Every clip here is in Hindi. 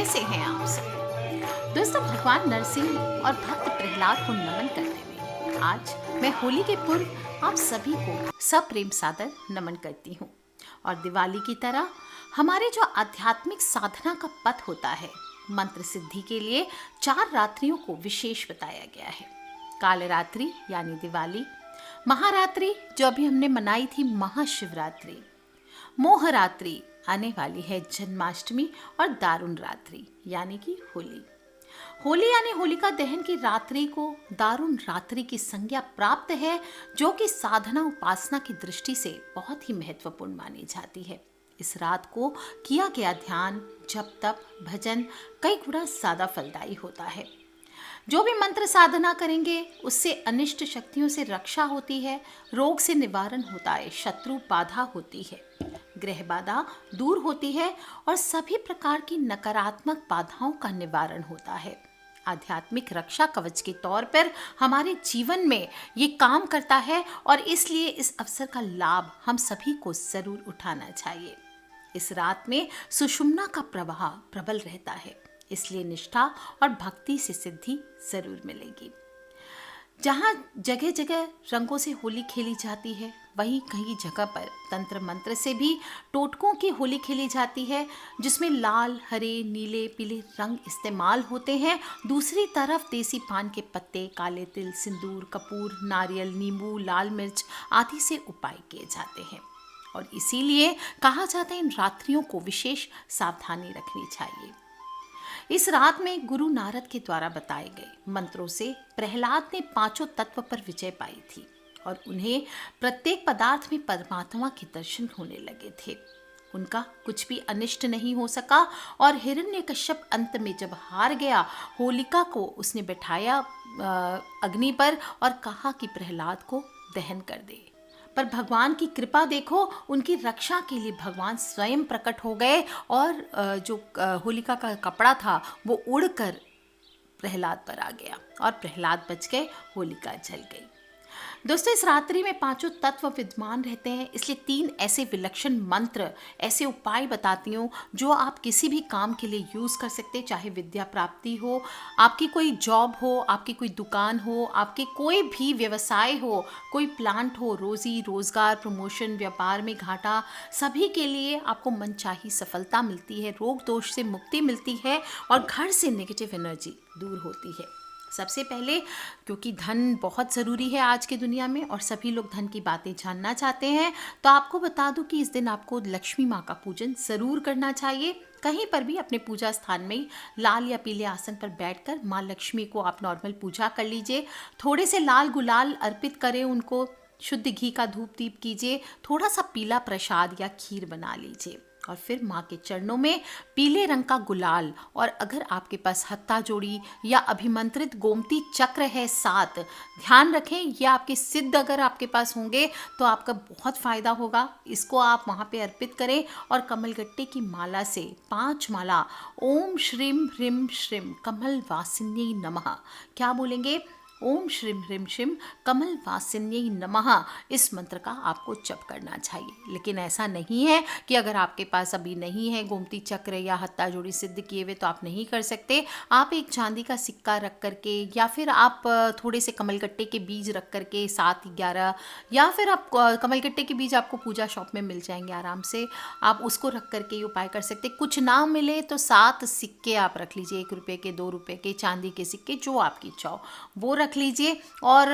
कैसे हैं आप सब? दोस्तों, भगवान नरसिंह और भक्त प्रहलाद को नमन करते हुए आज मैं होली के पूर्व आप सभी को सप्रेम सादर नमन करती हूँ। और दिवाली की तरह हमारे जो आध्यात्मिक साधना का पथ होता है, मंत्र सिद्धि के लिए 4 रात्रियों को विशेष बताया गया है। कालरात्रि यानी दिवाली, महारात्रि जो अभी हमने मनाई थी महाशिवरात्रि, मोहरात्रि आने वाली है जन्माष्टमी, और दारुण रात्रि यानी कि होली। होली यानी होलिका दहन की रात्रि को दारुण रात्रि की संज्ञा प्राप्त है, जो कि साधना उपासना की दृष्टि से बहुत ही महत्वपूर्ण मानी जाती है। इस रात को किया गया ध्यान, जप तप, भजन कई गुना ज्यादा फलदायी होता है। जो भी मंत्र साधना करेंगे उससे अनिष्ट शक्तियों से रक्षा होती है, रोग से निवारण होता है, शत्रु बाधा होती है, ग्रह बाधा दूर होती है और सभी प्रकार की नकारात्मक बाधाओं का निवारण होता है। आध्यात्मिक रक्षा कवच के तौर पर हमारे जीवन में ये काम करता है और इसलिए इस अवसर का लाभ हम सभी को जरूर उठाना चाहिए। इस रात में सुषुम्ना का प्रवाह प्रबल रहता है, इसलिए निष्ठा और भक्ति से सिद्धि जरूर मिलेगी। जहाँ जगह जगह रंगों से होली खेली जाती है, वहीं कई जगह पर तंत्र मंत्र से भी टोटकों की होली खेली जाती है, जिसमें लाल, हरे, नीले, पीले रंग इस्तेमाल होते हैं। दूसरी तरफ देसी पान के पत्ते, काले तिल, सिंदूर, कपूर, नारियल, नींबू, लाल मिर्च आदि से उपाय किए जाते हैं। और इसीलिए कहा जाता है इन रात्रियों को विशेष सावधानी रखनी चाहिए। इस रात में गुरु नारद के द्वारा बताए गए मंत्रों से प्रहलाद ने 5 तत्व पर विजय पाई थी और उन्हें प्रत्येक पदार्थ में परमात्मा के दर्शन होने लगे थे। उनका कुछ भी अनिष्ट नहीं हो सका और हिरण्यकश्यप अंत में जब हार गया, होलिका को उसने बैठाया अग्नि पर और कहा कि प्रहलाद को दहन कर दे। पर भगवान की कृपा देखो, उनकी रक्षा के लिए भगवान स्वयं प्रकट हो गए और जो होलिका का कपड़ा था वो उड़कर प्रहलाद पर आ गया और प्रहलाद बच गए, होलिका जल गई। दोस्तों, इस रात्रि में 5 तत्व विद्यमान रहते हैं, इसलिए 3 ऐसे विलक्षण मंत्र, ऐसे उपाय बताती हूँ जो आप किसी भी काम के लिए यूज़ कर सकते हैं। चाहे विद्या प्राप्ति हो, आपकी कोई जॉब हो, आपकी कोई दुकान हो, आपके कोई भी व्यवसाय हो, कोई प्लांट हो, रोजी रोजगार, प्रमोशन, व्यापार में घाटा, सभी के लिए आपको मनचाही सफलता मिलती है, रोग दोष से मुक्ति मिलती है और घर से नेगेटिव एनर्जी दूर होती है। सबसे पहले, क्योंकि धन बहुत ज़रूरी है आज की दुनिया में और सभी लोग धन की बातें जानना चाहते हैं, तो आपको बता दूं कि इस दिन आपको लक्ष्मी माँ का पूजन ज़रूर करना चाहिए। कहीं पर भी अपने पूजा स्थान में लाल या पीले आसन पर बैठकर माँ लक्ष्मी को आप नॉर्मल पूजा कर लीजिए। थोड़े से लाल गुलाल अर्पित करें उनको, शुद्ध घी का धूप दीप कीजिए, थोड़ा सा पीला प्रसाद या खीर बना लीजिए और फिर माँ के चरणों में पीले रंग का गुलाल, और अगर आपके पास हत्ता जोड़ी या अभिमंत्रित गोमती चक्र है साथ, ध्यान रखें ये आपके सिद्ध अगर आपके पास होंगे तो आपका बहुत फायदा होगा। इसको आप वहाँ पे अर्पित करें और कमलगट्टे की माला से 5 माला ओम श्रीम ह्रीम श्रीम कमल वासिन्यै नमः, क्या बोलेंगे? ओम श्रीम ह्रीम श्रीम कमल वासिन्यै नमः, इस मंत्र का आपको जप करना चाहिए। लेकिन ऐसा नहीं है कि अगर आपके पास अभी नहीं है गोमती चक्र या हत्ता जोड़ी सिद्ध किए हुए तो आप नहीं कर सकते। आप एक चांदी का सिक्का रख करके या फिर आप थोड़े से कमलगट्टे के बीज रख करके 7-11, या फिर आप कमलगट्टे के बीज आपको पूजा शॉप में मिल जाएंगे आराम से, आप उसको रख करके ये उपाय कर सकते। कुछ ना मिले तो 7 सिक्के आप रख लीजिए, 1 रुपये के, 2 रुपये के, चांदी के सिक्के जो आपकी इच्छा हो वो रख लीजिए। और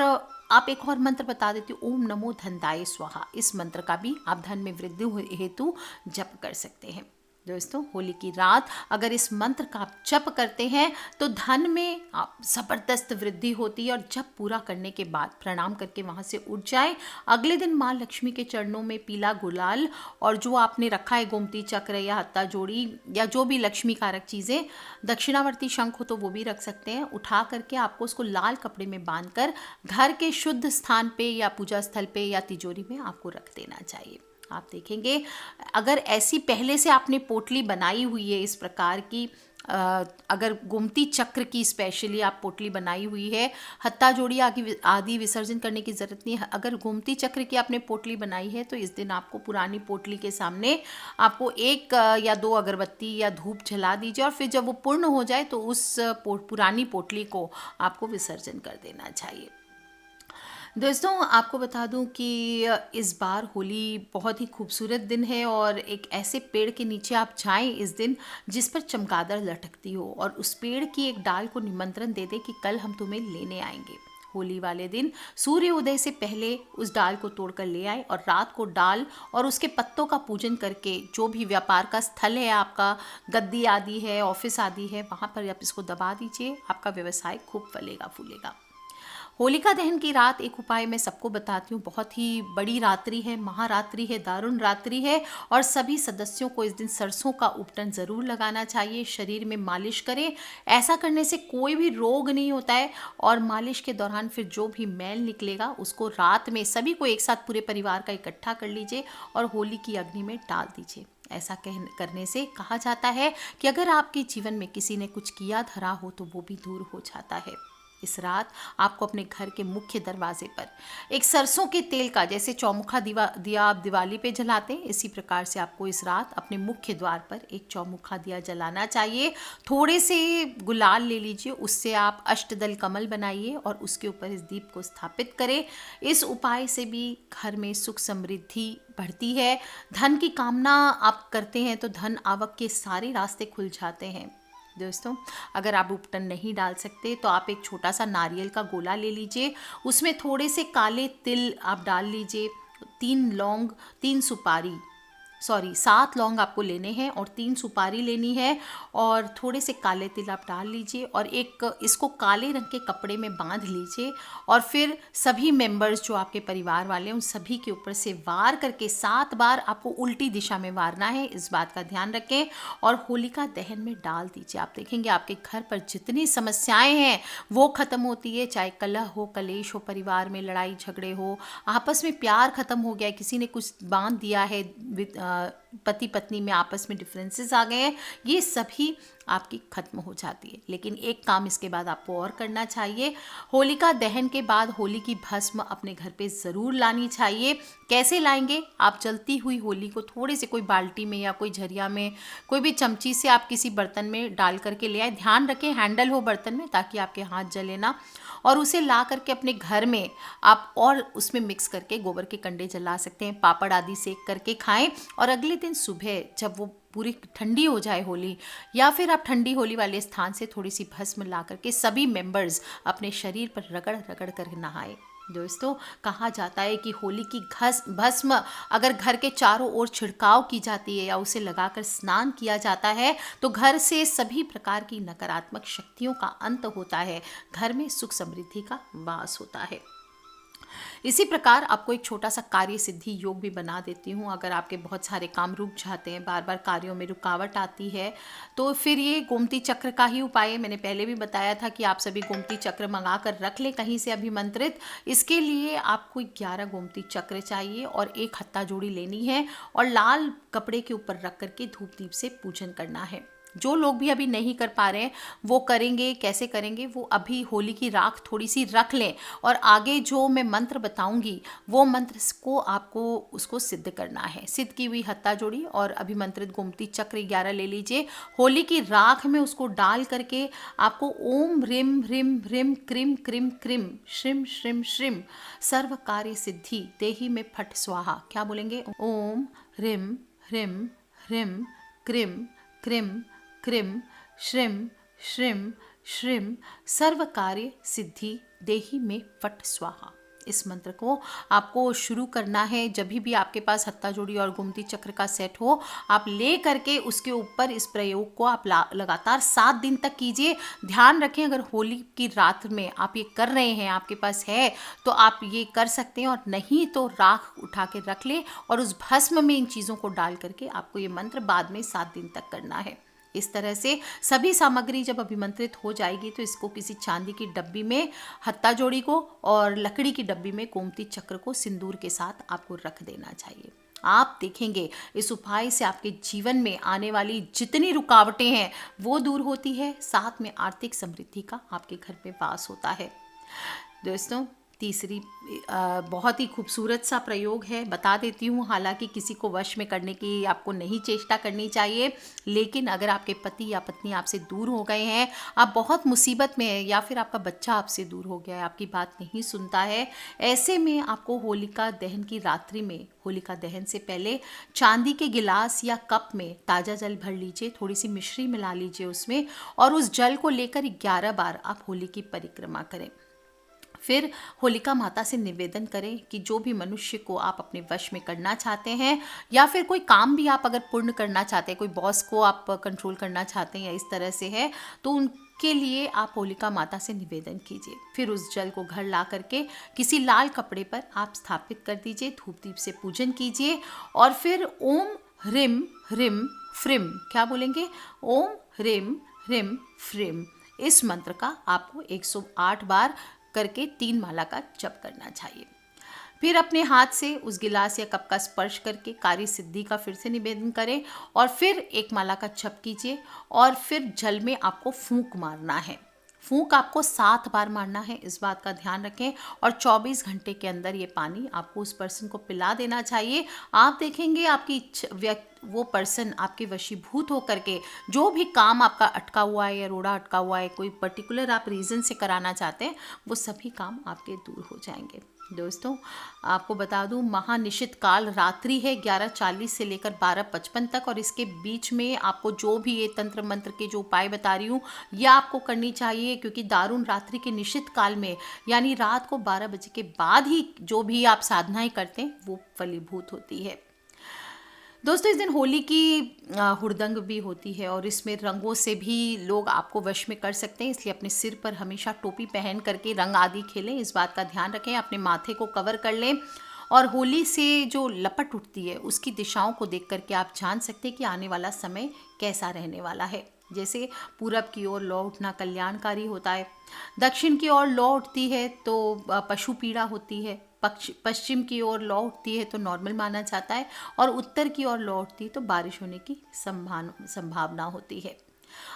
आप एक और मंत्र बता देती हूँ, ओम नमो धनदाय स्वाहा, इस मंत्र का भी आप धन में वृद्धि हेतु जप कर सकते हैं। दोस्तों, होली की रात अगर इस मंत्र का आप जप करते हैं तो धन में ज़बरदस्त वृद्धि होती है और जप पूरा करने के बाद प्रणाम करके वहाँ से उठ जाए। अगले दिन माँ लक्ष्मी के चरणों में पीला गुलाल और जो आपने रखा है गोमती चक्र या हत्ता जोड़ी या जो भी लक्ष्मी कारक चीज़ें, दक्षिणावर्ती शंख हो तो वो भी रख सकते हैं, उठा करके आपको उसको लाल कपड़े में बांधकर घर के शुद्ध स्थान पे या पूजा स्थल पे या तिजोरी में आपको रख देना चाहिए। आप देखेंगे अगर ऐसी पहले से आपने पोटली बनाई हुई है इस प्रकार की, अगर गोमती चक्र की स्पेशली आप पोटली बनाई हुई है, हत्ता जोड़ी आदि विसर्जन करने की ज़रूरत नहीं है। अगर गोमती चक्र की आपने पोटली बनाई है तो इस दिन आपको पुरानी पोटली के सामने आपको एक या दो अगरबत्ती या धूप जला दीजिए, और फिर जब वो पूर्ण हो जाए तो उस पुरानी पोटली को आपको विसर्जन कर देना चाहिए। दोस्तों, आपको बता दूं कि इस बार होली बहुत ही खूबसूरत दिन है, और एक ऐसे पेड़ के नीचे आप जाएं इस दिन जिस पर चमगादड़ लटकती हो, और उस पेड़ की एक डाल को निमंत्रण दे दें कि कल हम तुम्हें लेने आएंगे। होली वाले दिन सूर्य उदय से पहले उस डाल को तोड़कर ले आए, और रात को डाल और उसके पत्तों का पूजन करके जो भी व्यापार का स्थल है आपका, गद्दी आदि है, ऑफिस आदि है, वहाँ पर आप इसको दबा दीजिए। आपका व्यवसाय खूब फलेगा फूलेगा। होलिका दहन की रात एक उपाय मैं सबको बताती हूँ। बहुत ही बड़ी रात्रि है, महारात्रि है, दारुण रात्रि है, और सभी सदस्यों को इस दिन सरसों का उपटन ज़रूर लगाना चाहिए। शरीर में मालिश करें, ऐसा करने से कोई भी रोग नहीं होता है, और मालिश के दौरान फिर जो भी मैल निकलेगा उसको रात में सभी को एक साथ पूरे परिवार का इकट्ठा कर लीजिए और होली की अग्नि में डाल दीजिए। ऐसा करने से कहा जाता है कि अगर आपके जीवन में किसी ने कुछ किया धरा हो तो वो भी दूर हो जाता है। इस रात आपको अपने घर के मुख्य दरवाजे पर एक सरसों के तेल का, जैसे चौमुखा दिया आप दिवाली पे जलाते हैं, इसी प्रकार से आपको इस रात अपने मुख्य द्वार पर एक चौमुखा दिया जलाना चाहिए। थोड़े से गुलाल ले लीजिए, उससे आप अष्टदल कमल बनाइए और उसके ऊपर इस दीप को स्थापित करें। इस उपाय से भी घर में सुख समृद्धि बढ़ती है। धन की कामना आप करते हैं तो धन आवक के सारे रास्ते खुल जाते हैं। दोस्तों, अगर आप उपटन नहीं डाल सकते तो आप एक छोटा सा नारियल का गोला ले लीजिए, उसमें थोड़े से काले तिल आप डाल लीजिए, 7 लौंग आपको लेने हैं और 3 सुपारी लेनी है, और थोड़े से काले तिल आप डाल लीजिए और एक इसको काले रंग के कपड़े में बांध लीजिए, और फिर सभी मेंबर्स जो आपके परिवार वाले हैं उन सभी के ऊपर से वार करके 7 बार आपको उल्टी दिशा में वारना है, इस बात का ध्यान रखें, और होलिका दहन में डाल दीजिए। आप देखेंगे आपके घर पर जितनी समस्याएं हैं वो खत्म होती है, चाहे कलह हो, कलेश हो, परिवार में लड़ाई झगड़े हो, आपस में प्यार खत्म हो गया, किसी ने कुछ बांध दिया है, पति पत्नी में आपस में डिफरेंसेस आ गए हैं, ये सभी आपकी खत्म हो जाती है। लेकिन एक काम इसके बाद आपको और करना चाहिए। होलिका दहन के बाद होली की भस्म अपने घर पे ज़रूर लानी चाहिए। कैसे लाएंगे? आप जलती हुई होली को थोड़े से कोई बाल्टी में या कोई झरिया में, कोई भी चमची से आप किसी बर्तन में डाल करके ले आए। ध्यान रखें हैंडल हो बर्तन में, ताकि आपके हाथ जले ना, और उसे ला करके अपने घर में आप और उसमें मिक्स करके गोबर के कंडे जला सकते हैं, पापड़ आदि सेक करके खाएं, और अगले दिन सुबह जब वो पूरी ठंडी हो जाए होली, या फिर आप ठंडी होली वाले स्थान से थोड़ी सी भस्म ला करके सभी मेंबर्स अपने शरीर पर रगड़ रगड़ कर नहाएं। दोस्तों, कहा जाता है कि होली की भस्म अगर घर के चारों ओर छिड़काव की जाती है या उसे लगाकर स्नान किया जाता है तो घर से सभी प्रकार की नकारात्मक शक्तियों का अंत होता है, घर में सुख समृद्धि का वास होता है। इसी प्रकार आपको एक छोटा सा कार्य सिद्धि योग भी बना देती हूँ। अगर आपके बहुत सारे काम रुक जाते हैं, बार बार कार्यों में रुकावट आती है, तो फिर ये गोमती चक्र का ही उपाय है। मैंने पहले भी बताया था कि आप सभी गोमती चक्र मंगा कर रख लें कहीं से अभिमंत्रित। इसके लिए आपको 11 गोमती चक्र चाहिए और एक हत्ता जोड़ी लेनी है, और लाल कपड़े के ऊपर रख करके धूप दीप से पूजन करना है। जो लोग भी अभी नहीं कर पा रहे हैं वो करेंगे। कैसे करेंगे? वो अभी होली की राख थोड़ी सी रख लें, और आगे जो मैं मंत्र बताऊंगी वो मंत्र को आपको उसको सिद्ध करना है। सिद्ध की हुई हत्ता जोड़ी और अभिमंत्रित गोमती चक्र 11 ले लीजिए। होली की राख में उसको डाल करके आपको ओम ह्रीम ह्रीम ह्रीम क्रीम क्रीम क्रीम श्रीम श्रीम श्रीम सर्व कार्य सिद्धि देहि में फट स्वाहा, क्या बोलेंगे? ओम ह्रीम ह्रीम ह्रीम क्रीम क्रीम क्रीम श्रीम श्रीम श्रीम सर्व कार्य सिद्धि देहि में फट स्वाहा। इस मंत्र को आपको शुरू करना है जब भी आपके पास हत्ता जोड़ी और गोमती चक्र का सेट हो, आप ले करके उसके ऊपर इस प्रयोग को आप लगातार 7 दिन तक कीजिए। ध्यान रखें, अगर होली की रात में आप ये कर रहे हैं, आपके पास है तो आप ये कर सकते हैं, और नहीं तो राख उठा के रख ले और उस भस्म में इन चीज़ों को डाल करके आपको ये मंत्र बाद में 7 दिन तक करना है। इस तरह से सभी सामग्री जब अभिमंत्रित हो जाएगी तो इसको किसी चांदी की डब्बी में हत्ता जोड़ी को और लकड़ी की डब्बी में गोमती चक्र को सिंदूर के साथ आपको रख देना चाहिए। आप देखेंगे इस उपाय से आपके जीवन में आने वाली जितनी रुकावटें हैं वो दूर होती है, साथ में आर्थिक समृद्धि का आपके घर में वास होता है। दोस्तों, तीसरी बहुत ही खूबसूरत सा प्रयोग है, बता देती हूँ। हालांकि किसी को वश में करने की आपको नहीं चेष्टा करनी चाहिए, लेकिन अगर आपके पति या पत्नी आपसे दूर हो गए हैं, आप बहुत मुसीबत में हैं, या फिर आपका बच्चा आपसे दूर हो गया है, आपकी बात नहीं सुनता है, ऐसे में आपको होलिका दहन की रात्रि में, होलिका दहन से पहले चांदी के गिलास या कप में ताज़ा जल भर लीजिए, थोड़ी सी मिश्री मिला लीजिए उसमें, और उस जल को लेकर 11 बार आप होली की परिक्रमा करें। फिर होलिका माता से निवेदन करें कि जो भी मनुष्य को आप अपने वश में करना चाहते हैं, या फिर कोई काम भी आप अगर पूर्ण करना चाहते हैं, कोई बॉस को आप कंट्रोल करना चाहते हैं या इस तरह से है, तो उनके लिए आप होलिका माता से निवेदन कीजिए। फिर उस जल को घर ला करके किसी लाल कपड़े पर आप स्थापित कर दीजिए, धूप दीप से पूजन कीजिए, और फिर ओम ह्रीम ह्रीम फ्रीम, क्या बोलेंगे, ओम ह्रीम ह्रीम फ्रीम, इस मंत्र का आपको 108 बार करके 3 माला का जप करना चाहिए। फिर अपने हाथ से उस गिलास या कप का स्पर्श करके कार्य सिद्धि का फिर से निवेदन करें, और फिर 1 माला का जप कीजिए, और फिर जल में आपको फूंक मारना है। फूंक आपको 7 बार मारना है, इस बात का ध्यान रखें, और 24 घंटे के अंदर ये पानी आपको उस पर्सन को पिला देना चाहिए। आप देखेंगे आपकी वो पर्सन आपके वशीभूत होकर के जो भी काम आपका अटका हुआ है या रोड़ा अटका हुआ है, कोई पर्टिकुलर आप रीज़न से कराना चाहते हैं, वो सभी काम आपके दूर हो जाएंगे। दोस्तों, आपको बता दूं, महानिशित काल रात्रि है 11:40 से लेकर 12:55 तक, और इसके बीच में आपको जो भी ये तंत्र मंत्र के जो उपाय बता रही हूँ यह आपको करनी चाहिए, क्योंकि दारुण रात्रि के निशित काल में, यानी रात को 12 बजे के बाद ही जो भी आप साधनाएं करते हैं वो फलीभूत होती है। दोस्तों, इस दिन होली की हुड़दंग भी होती है, और इसमें रंगों से भी लोग आपको वश में कर सकते हैं, इसलिए अपने सिर पर हमेशा टोपी पहन करके रंग आदि खेलें, इस बात का ध्यान रखें। अपने माथे को कवर कर लें, और होली से जो लपट उठती है उसकी दिशाओं को देख करके आप जान सकते हैं कि आने वाला समय कैसा रहने वाला है। जैसे पूरब की ओर लौ उठना कल्याणकारी होता है, दक्षिण की ओर लौ उठती है तो पशु पीड़ा होती है, पश्चिम की ओर लौ उठती है तो नॉर्मल माना जाता है, और उत्तर की ओर लौ उठती है तो बारिश होने की संभावना होती है।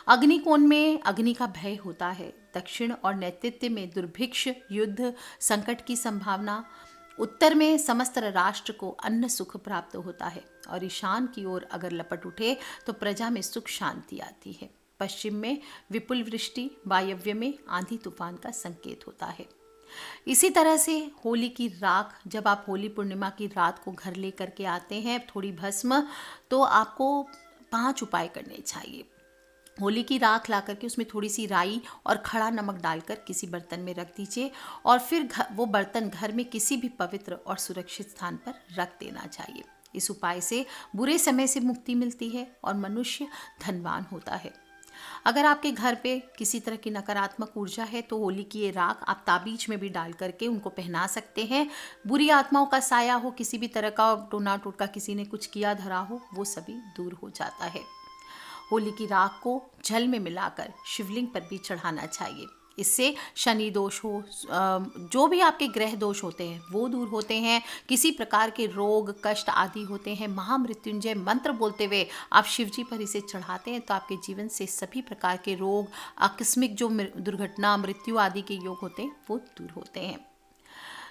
अग्निकोण में अग्नि का भय होता है, दक्षिण और नेतृत्व में दुर्भिक्ष, युद्ध, संकट की संभावना, उत्तर में समस्त राष्ट्र को अन्न सुख प्राप्त होता है, और ईशान की ओर अगर लपट उठे तो प्रजा में सुख शांति आती है। पश्चिम में विपुल वृष्टि, वायव्य में आंधी तूफान का संकेत होता है। इसी तरह से होली की राख, जब आप होली पूर्णिमा की रात को घर ले करके आते हैं थोड़ी भस्म, तो आपको 5 उपाय करने चाहिए। होली की राख ला करके उसमें थोड़ी सी राई और खड़ा नमक डालकर किसी बर्तन में रख दीजिए, और फिर वो बर्तन घर में किसी भी पवित्र और सुरक्षित स्थान पर रख देना चाहिए। इस उपाय से बुरे समय से मुक्ति मिलती है और मनुष्य धनवान होता है। अगर आपके घर पे किसी तरह की नकारात्मक ऊर्जा है तो होली की ये राख आप ताबीज में भी डाल करके उनको पहना सकते हैं। बुरी आत्माओं का साया हो, किसी भी तरह का टोना टोटका किसी ने कुछ किया धरा हो, वो सभी दूर हो जाता है। होली की राख को जल में मिलाकर शिवलिंग पर भी चढ़ाना चाहिए। इससे शनि दोष हो, जो भी आपके ग्रह दोष होते हैं वो दूर होते हैं। किसी प्रकार के रोग कष्ट आदि होते हैं, महामृत्युंजय मंत्र बोलते हुए आप शिव जी पर इसे चढ़ाते हैं तो आपके जीवन से सभी प्रकार के रोग, आकस्मिक जो दुर्घटना, मृत्यु आदि के योग होते हैं वो दूर होते हैं।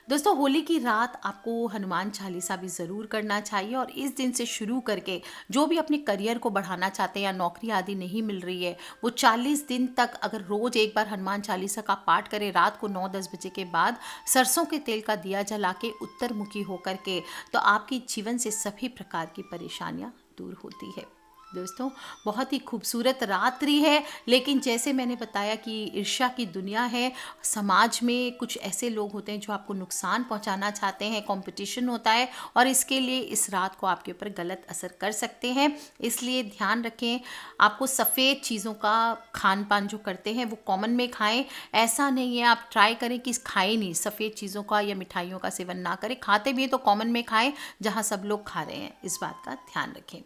दोस्तों, होली की रात आपको हनुमान चालीसा भी ज़रूर करना चाहिए, और इस दिन से शुरू करके जो भी अपने करियर को बढ़ाना चाहते हैं या नौकरी आदि नहीं मिल रही है, वो 40 दिन तक अगर रोज़ एक बार हनुमान चालीसा का पाठ करें रात को 9-10 बजे के बाद, सरसों के तेल का दिया जला के उत्तरमुखी होकर के, तो आपकी जीवन से सभी प्रकार की परेशानियाँ दूर होती है। दोस्तों, बहुत ही खूबसूरत रात्रि है, लेकिन जैसे मैंने बताया कि ईर्ष्या की दुनिया है, समाज में कुछ ऐसे लोग होते हैं जो आपको नुकसान पहुंचाना चाहते हैं, कंपटीशन होता है, और इसके लिए इस रात को आपके ऊपर गलत असर कर सकते हैं। इसलिए ध्यान रखें, आपको सफ़ेद चीज़ों का खान पान जो करते हैं वो कॉमन में खाएं। ऐसा नहीं है आप ट्राई करें कि खाएं नहीं, सफ़ेद चीज़ों का या मिठाइयों का सेवन ना करें, खाते भी हैं तो कॉमन में खाएं जहाँ सब लोग खा रहे हैं, इस बात का ध्यान रखें।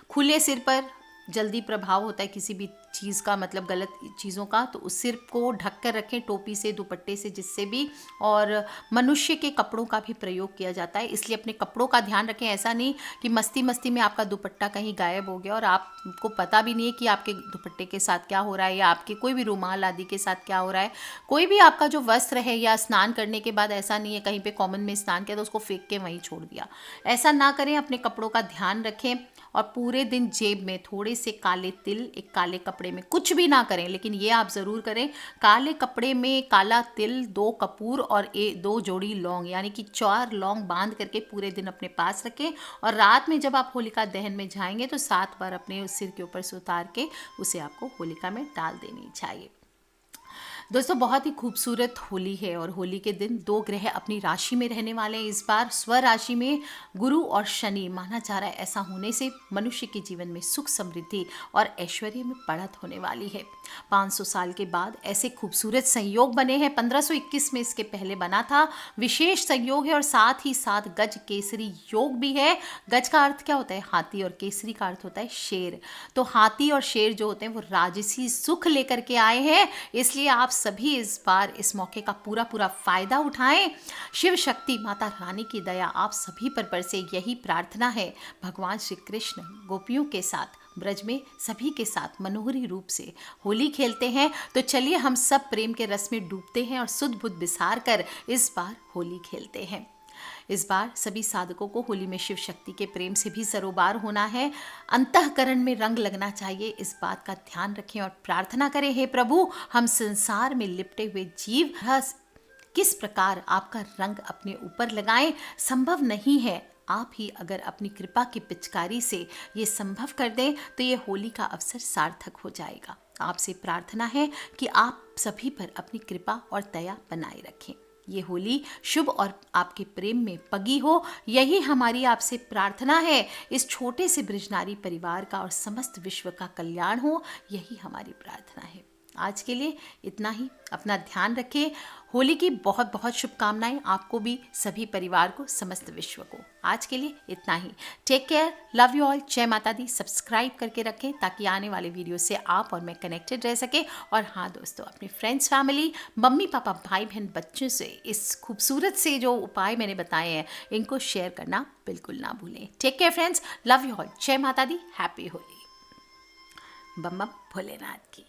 खुले सिर पर जल्दी प्रभाव होता है किसी भी चीज़ का, मतलब गलत चीज़ों का, तो उस सिर को ढक कर रखें टोपी से, दुपट्टे से, जिससे भी। और मनुष्य के कपड़ों का भी प्रयोग किया जाता है, इसलिए अपने कपड़ों का ध्यान रखें। ऐसा नहीं कि मस्ती मस्ती में आपका दुपट्टा कहीं गायब हो गया और आपको पता भी नहीं है कि आपके दुपट्टे के साथ क्या हो रहा है, या आपके कोई भी रुमाल आदि के साथ क्या हो रहा है। कोई भी आपका जो वस्त्र है, या स्नान करने के बाद ऐसा नहीं है कहीं पे कॉमन में स्नान किया तो उसको फेंक के वहीं छोड़ दिया, ऐसा ना करें। अपने कपड़ों का ध्यान रखें और पूरे दिन जेब में थोड़े से काले तिल, एक काले कपड़े में, कुछ भी ना करें लेकिन ये आप ज़रूर करें, काले कपड़े में काला तिल, 2 कपूर और 2 जोड़ी लौंग, यानी कि 4 लौंग बांध करके पूरे दिन अपने पास रखें। और रात में जब आप होलिका दहन में जाएंगे तो 7 बार अपने उस सिर के ऊपर से उतार के उसे आपको होलिका में डाल देनी चाहिए। दोस्तों, बहुत ही खूबसूरत होली है और होली के दिन 2 ग्रह अपनी राशि में रहने वाले हैं। इस बार स्व राशि में गुरु और शनि, माना जा रहा है ऐसा होने से मनुष्य के जीवन में सुख, समृद्धि और ऐश्वर्य में बढ़त होने वाली है। 500 साल के बाद ऐसे खूबसूरत संयोग बने हैं। 1521 में इसके पहले बना था। विशेष संयोग है और साथ ही साथ गज केसरी योग भी है। गज का अर्थ क्या होता है? हाथी, और केसरी का अर्थ होता है शेर। तो हाथी और शेर जो होते हैं वो राजसी सुख लेकर के आए हैं, इसलिए आप सभी इस बार इस मौके का पूरा फायदा उठाएं। शिव शक्ति माता रानी की दया आप सभी पर बरसे, यही प्रार्थना है। भगवान श्री कृष्ण गोपियों के साथ ब्रज में सभी के साथ मनोहरी रूप से होली खेलते हैं। तो चलिए हम सब प्रेम के रस में डूबते हैं और सुध बुध बिसार कर इस बार होली खेलते हैं। इस बार सभी साधकों को होली में शिव शक्ति के प्रेम से भी सरोबार होना है, अंतःकरण में रंग लगना चाहिए। इस बात का ध्यान रखें और प्रार्थना करें, हे प्रभु, हम संसार में लिपटे हुए जीव किस प्रकार आपका रंग अपने ऊपर लगाएं, संभव नहीं है। आप ही अगर अपनी कृपा की पिचकारी से ये संभव कर दें तो ये होली का अवसर सार्थक हो जाएगा। आपसे प्रार्थना है कि आप सभी पर अपनी कृपा और दया बनाए रखें। ये होली शुभ और आपके प्रेम में पगी हो, यही हमारी आपसे प्रार्थना है। इस छोटे से ब्रजनारी परिवार का और समस्त विश्व का कल्याण हो, यही हमारी प्रार्थना है। आज के लिए इतना ही। अपना ध्यान रखें। होली की बहुत बहुत शुभकामनाएं आपको भी, सभी परिवार को, समस्त विश्व को। आज के लिए इतना ही। Take care, love you all, जय माता दी। सब्सक्राइब करके रखें ताकि आने वाले वीडियो से आप और मैं कनेक्टेड रह सके। और हाँ दोस्तों, अपने फ्रेंड्स, फैमिली, मम्मी पापा, भाई बहन, बच्चों से इस खूबसूरत से जो उपाय मैंने बताए हैं इनको शेयर करना बिल्कुल ना भूलें। Take care friends, love you all, जय माता दी, हैप्पी होली। बम बम भोलेनाथ की।